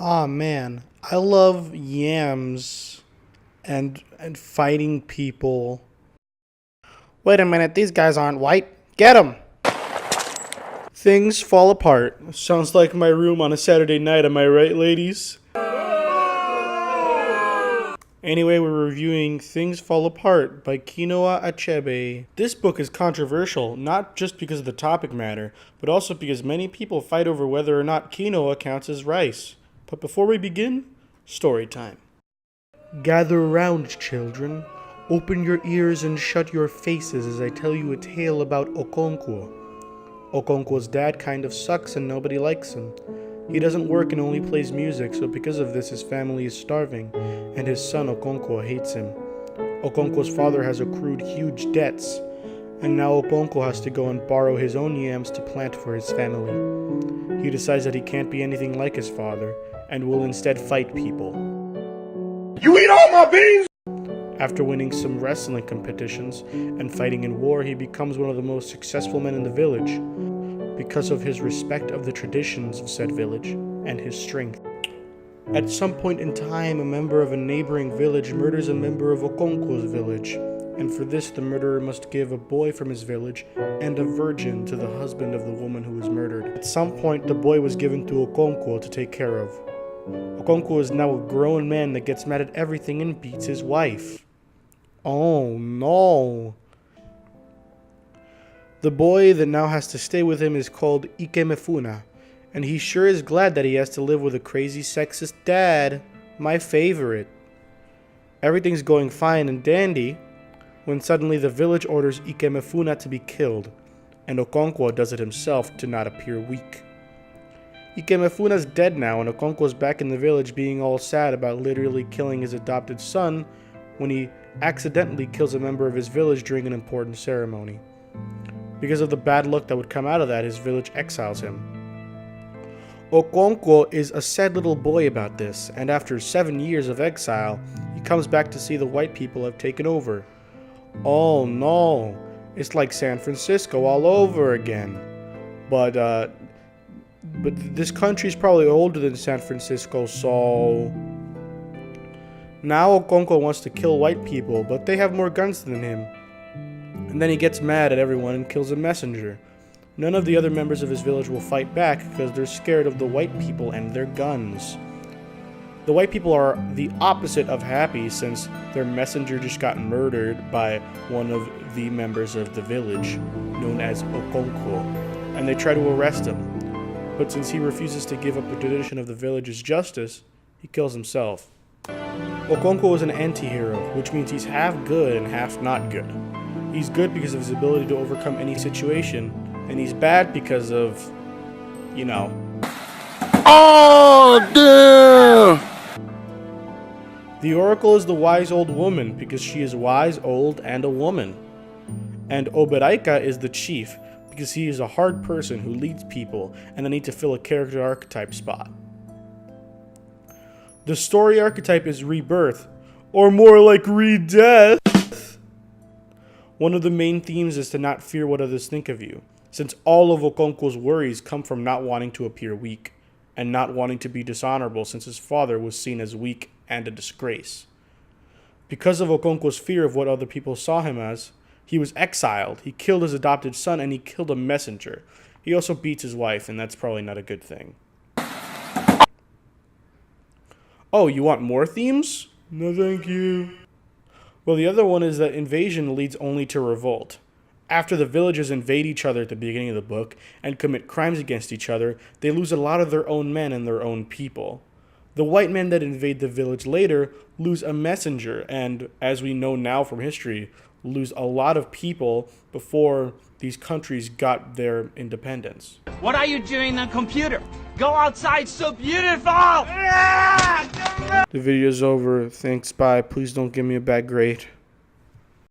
Ah man, I love yams and fighting people. Wait a minute, these guys aren't white. Get them! Things fall apart. Sounds like my room on a Saturday night, am I right, ladies? Anyway, we're reviewing Things Fall Apart by Chinua Achebe. This book is controversial, not just because of the topic matter, but also because many people fight over whether or not quinoa counts as rice. But before we begin, story time. Gather around, children. Open your ears and shut your faces as I tell you a tale about Okonkwo. Okonkwo's dad kind of sucks and nobody likes him. He doesn't work and only plays music, so because of this his family is starving, and his son Okonkwo hates him. Okonkwo's father has accrued huge debts, and now Okonkwo has to go and borrow his own yams to plant for his family. He decides that he can't be anything like his father, and will instead fight people. You eat all my beans! After winning some wrestling competitions and fighting in war, he becomes one of the most successful men in the village, because of his respect of the traditions of said village and his strength. At some point in time, a member of a neighboring village murders a member of Okonkwo's village, and for this the murderer must give a boy from his village and a virgin to the husband of the woman who was murdered. At some point, the boy was given to Okonkwo to take care of. Okonkwo is now a grown man that gets mad at everything and beats his wife. Oh no! The boy that now has to stay with him is called Ikemefuna, and he sure is glad that he has to live with a crazy sexist dad, my favorite. Everything's going fine and dandy, when suddenly the village orders Ikemefuna to be killed, and Okonkwo does it himself to not appear weak. Ikemefuna's dead now, and Okonkwo's back in the village being all sad about literally killing his adopted son when he accidentally kills a member of his village during an important ceremony. Because of the bad luck that would come out of that, his village exiles him. Okonkwo is a sad little boy about this, and after 7 years of exile, he comes back to see the white people have taken over. Oh no, it's like San Francisco all over again. But this country's probably older than San Francisco, so... Now Okonkwo wants to kill white people, but they have more guns than him. And then he gets mad at everyone and kills a messenger. None of the other members of his village will fight back because they're scared of the white people and their guns. The white people are the opposite of happy since their messenger just got murdered by one of the members of the village, known as Okonkwo, and they try to arrest him. But since he refuses to give up the tradition of the village's justice, he kills himself. Okonkwo is an anti-hero, which means he's half good and half not good. He's good because of his ability to overcome any situation, and he's bad because of, you know... Oh, damn! The Oracle is the wise old woman because she is wise, old, and a woman. And Oberaika is the chief because he is a hard person who leads people and they need to fill a character archetype spot. The story archetype is rebirth, or more like re-death. One of the main themes is to not fear what others think of you, since all of Okonkwo's worries come from not wanting to appear weak, and not wanting to be dishonorable since his father was seen as weak and a disgrace. Because of Okonkwo's fear of what other people saw him as, he was exiled, he killed his adopted son, and he killed a messenger. He also beats his wife, and that's probably not a good thing. Oh, you want more themes? No thank you. Well, the other one is that invasion leads only to revolt. After the villagers invade each other at the beginning of the book and commit crimes against each other, they lose a lot of their own men and their own people. The white men that invade the village later lose a messenger and, as we know now from history, lose a lot of people before these countries got their independence. What are you doing on computer? Go outside, so beautiful! The video's over. Thanks, bye. Please don't give me a bad grade.